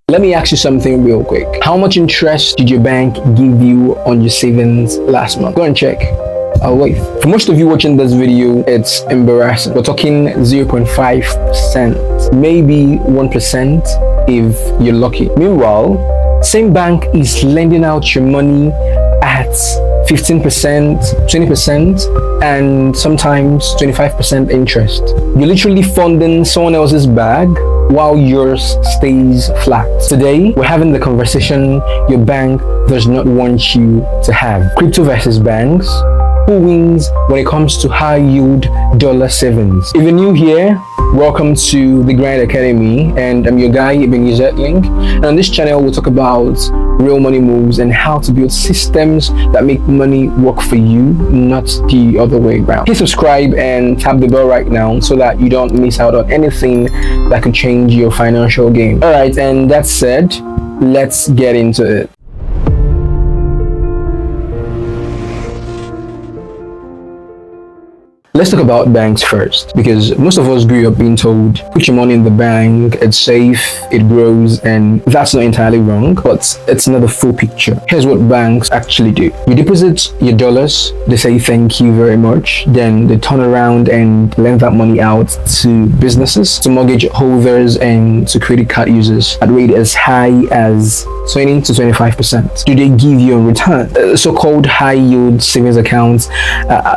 Let me ask you something real quick. How much interest did your bank give you on your savings last month? Go and check. I'll wait. For most of you watching this video, it's embarrassing. We're talking 0.5%, maybe 1% if you're lucky. Meanwhile, same bank is lending out your money at 15%, 20%, and sometimes 25% interest. You're literally funding someone else's bag while yours stays flat. Today, we're having the conversation your bank does not want you to have. Crypto versus banks. Who wins when it comes to high yield dollar savings? If you're new here, welcome to the Grind Academy, and I'm your guy Ebenezer Link. And on this channel, we'll talk about real money moves and how to build systems that make money work for you, not the other way around. Please subscribe and tap the bell right now so that you don't miss out on anything that could change your financial game. All right, and that said, let's get into it. Let's talk about banks first, because most of us grew up being told, put your money in the bank, it's safe, it grows, and that's not entirely wrong, but it's not the full picture. Here's what banks actually do. You deposit your dollars, they say thank you very much, then they turn around and lend that money out to businesses, to mortgage holders, and to credit card users at rate as high as 20 to 25%. Do they give you in return? So-called high yield savings accounts,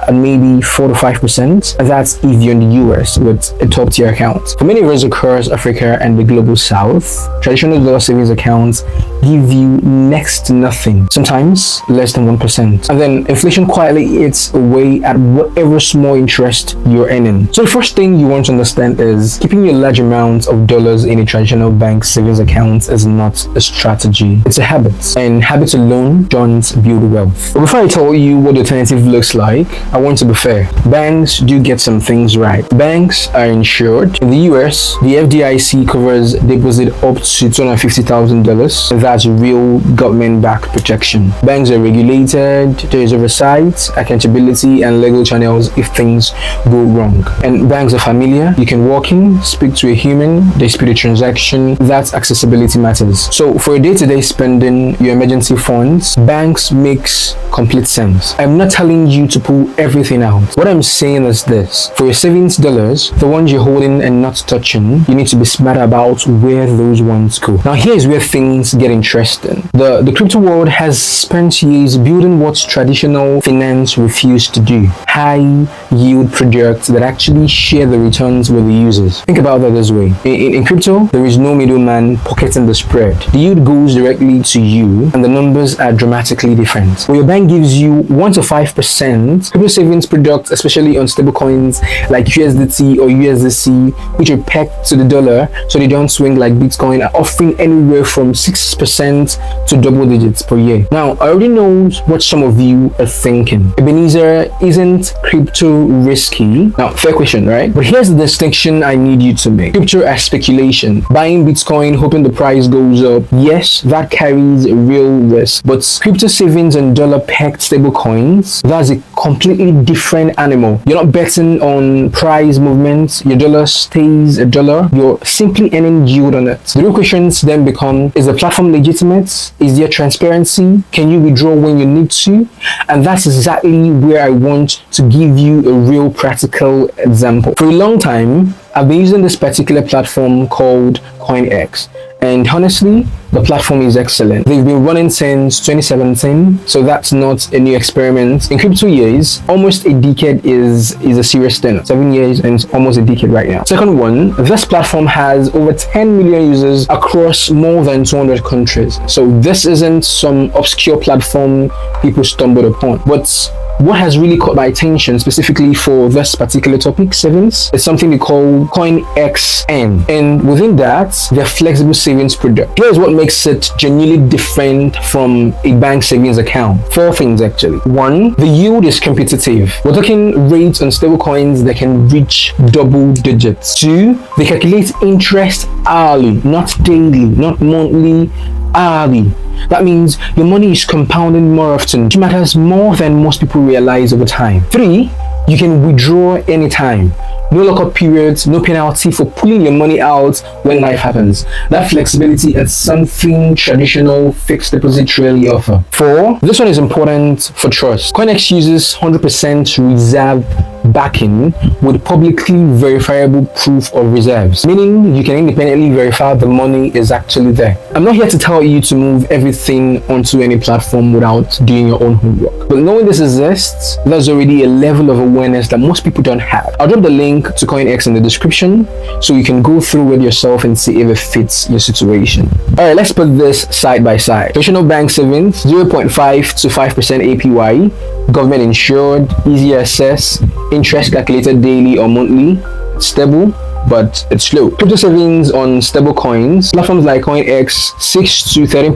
maybe 4 to 5%. That's if you're in the US with a top tier account. For many of us across Africa and the global south, traditional dollar savings accounts give you next to nothing, sometimes less than 1%. And then inflation quietly eats away at whatever small interest you're earning. So the first thing you want to understand is keeping a large amount of dollars in a traditional bank savings account is not a strategy. It's a habit, and habits alone don't build wealth. But before I tell you what the alternative looks like, I want to be fair. Banks do get some things right. Banks are insured. In the US, the FDIC covers deposit up to $250,000. That's real government-backed protection. Banks are regulated. There is oversight, accountability, and legal channels if things go wrong. And banks are familiar. You can walk in, speak to a human, dispute a transaction. That accessibility matters. So for a day-to-day spending, your emergency funds, banks makes complete sense. I'm not telling you to pull everything out. What I'm saying is this: for your savings dollars, the ones you're holding and not touching, you need to be smart about where those ones go. Now here's where things get interesting. The crypto world has spent years building what traditional finance refused to do: high yield products that actually share the returns with the users. Think about that this way. In crypto, there is no middleman pocketing the spread. The yield goes directly to you, and the numbers are dramatically different. When your bank gives you 1 to 5%, crypto savings products, especially on stable coins like USDT or USDC, which are pegged to the dollar so they don't swing like Bitcoin, are offering anywhere from 6% to double digits per year. Now, I already know what some of you are thinking. Ebenezer, isn't crypto risky? Now, fair question, right? But here's the distinction I need you to make. Crypto as speculation. Buying Bitcoin, hoping the price goes up. Yes, that carries a real risk. But crypto savings and dollar pegged stable coins, that's a completely different animal. You're not betting on price movements. Your dollar stays a dollar. You're simply earning yield on it. The real questions then become, is the platform legitimate? Is there transparency? Can you withdraw when you need to? And that's exactly where I want to give you a real practical example. For a long time, I've been using this particular platform called CoinEx. And honestly, the platform is excellent. They've been running since 2017, so that's not a new experiment. In crypto years, almost a decade is a serious thing. 7 years and it's almost a decade right now. Second one, this platform has over 10 million users across more than 200 countries. So this isn't some obscure platform people stumbled upon. But what has really caught my attention specifically for this particular topic, savings, is something they call CoinXN. And within that, they're flexible savings product. Here's what makes it genuinely different from a bank savings account. 4 things actually. 1, the yield is competitive. We're talking rates on stable coins that can reach double digits. 2, they calculate interest hourly, not daily, not monthly, hourly. That means your money is compounding more often, which matters more than most people realize over time. 3, You can withdraw anytime. No lockup periods, no penalty for pulling your money out when life happens. That flexibility is something traditional fixed deposit rarely offer. 4. This one is important for trust. CoinEx uses 100% reserve backing with publicly verifiable proof of reserves, meaning you can independently verify the money is actually there. I'm not here to tell you to move everything onto any platform without doing your own homework, but knowing this exists, there's already a level of awareness that most people don't have. I'll drop the link to CoinEx in the description so you can go through it yourself and see if it fits your situation. Alright, let's put this side by side. Traditional bank savings, 0.5 to 5% APY, government insured, easy access, interest calculated daily or monthly, stable, but it's slow. Crypto savings on stable coins, platforms like CoinEx, 6 to 13%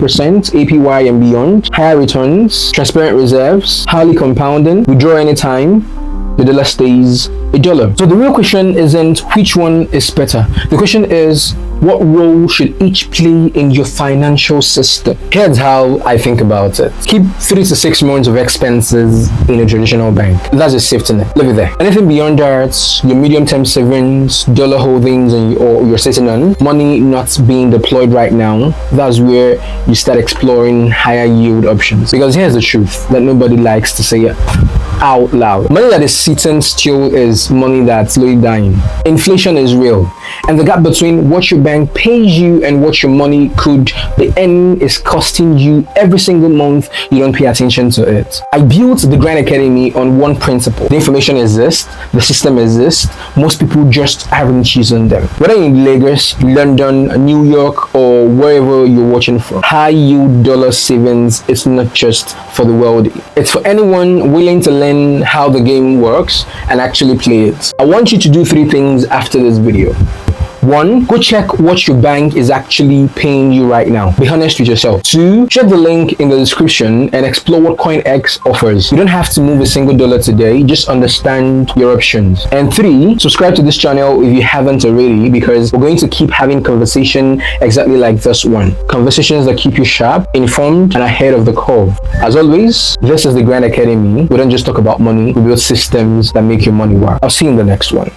APY and beyond, higher returns, transparent reserves, highly compounding, withdraw anytime, the dollar stays $1. So the real question isn't which one is better. The question is, what role should each play in your financial system? Here's how I think about it. Keep 3 to 6 months of expenses in a traditional bank. That's a safety net. Leave it there. Anything beyond that, your medium-term savings, dollar holdings, or you're sitting on money not being deployed right now, that's where you start exploring higher yield options. Because here's the truth that nobody likes to say out loud. Money that is sitting still is money that's slowly dying. Inflation is real, and the gap between what your bank pays you and what your money could be earning is costing you every single month you don't pay attention to it. I built the Grind Academy on one principle. The information exists, the system exists, most people just haven't chosen them. Whether in Lagos, London, New York, or wherever you're watching from, high yield dollar savings is not just for the wealthy. It's for anyone willing to learn how the game works and actually play it. I want you to do 3 things after this video. 1, go check what your bank is actually paying you right now. Be honest with yourself. 2, check the link in the description and explore what CoinEx offers. You don't have to move a single dollar today, just understand your options. And 3, subscribe to this channel if you haven't already, because we're going to keep having conversation exactly like this one. Conversations that keep you sharp, informed, and ahead of the curve. As always, this is the Grind Academy. We don't just talk about money, we build systems that make your money work. I'll see you in the next one.